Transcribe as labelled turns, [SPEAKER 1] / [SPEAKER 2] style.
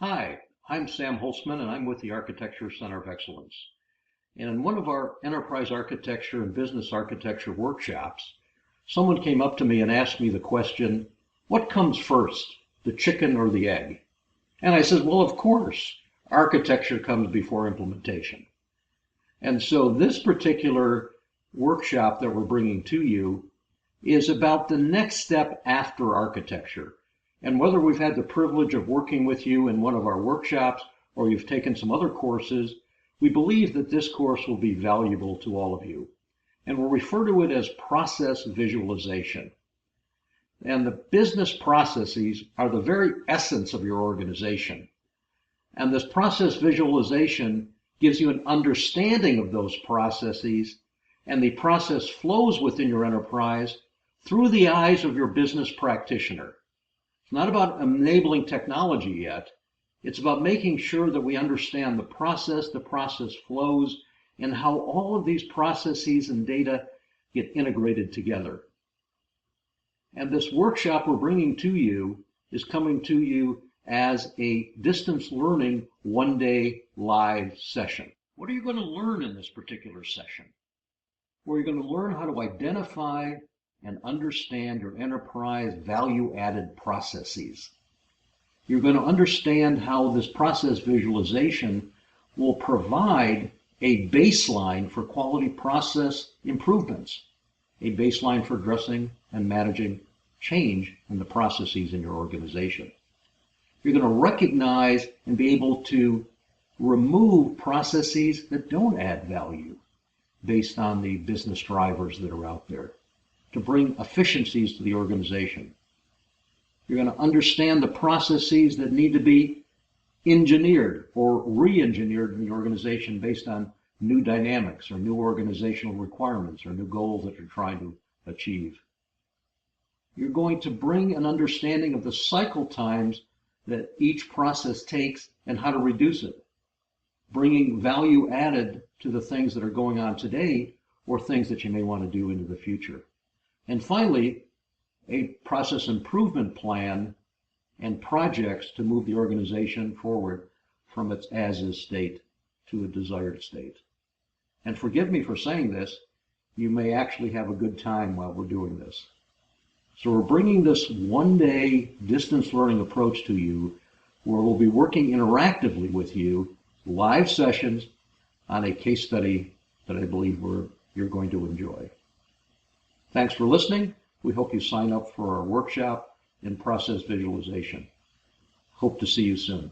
[SPEAKER 1] Hi, I'm Sam Holtzman, and I'm with the Architecture Center of Excellence. And in one of our enterprise architecture and business architecture workshops, someone came up to me and asked me the question, what comes first, the chicken or the egg? And I said, well, of course, architecture comes before implementation. And so this particular workshop that we're bringing to you is about the next step after architecture. And whether we've had the privilege of working with you in one of our workshops or you've taken some other courses, we believe that this course will be valuable to all of you. And we'll refer to it as process visualization. And the business processes are the very essence of your organization. And this process visualization gives you an understanding of those processes, and the process flows within your enterprise through the eyes of your business practitioner. It's not about enabling technology yet. It's about making sure that we understand the process flows, and how all of these processes and data get integrated together. And this workshop we're bringing to you is coming to you as a distance learning one-day live session. What are you going to learn in this particular session? Well, you're going to learn how to identify and understand your enterprise value-added processes. You're going to understand how this process visualization will provide a baseline for quality process improvements, a baseline for addressing and managing change in the processes in your organization. You're going to recognize and be able to remove processes that don't add value based on the business drivers that are out there, to bring efficiencies to the organization. You're going to understand the processes that need to be engineered or re-engineered in the organization based on new dynamics or new organizational requirements or new goals that you're trying to achieve. You're going to bring an understanding of the cycle times that each process takes and how to reduce it, bringing value added to the things that are going on today or things that you may want to do into the future. And finally, a process improvement plan and projects to move the organization forward from its as-is state to a desired state. And forgive me for saying this, you may actually have a good time while we're doing this. So we're bringing this one-day distance learning approach to you, where we'll be working interactively with you, live sessions on a case study that I believe you're going to enjoy. Thanks for listening. We hope you sign up for our workshop in process visualization. Hope to see you soon.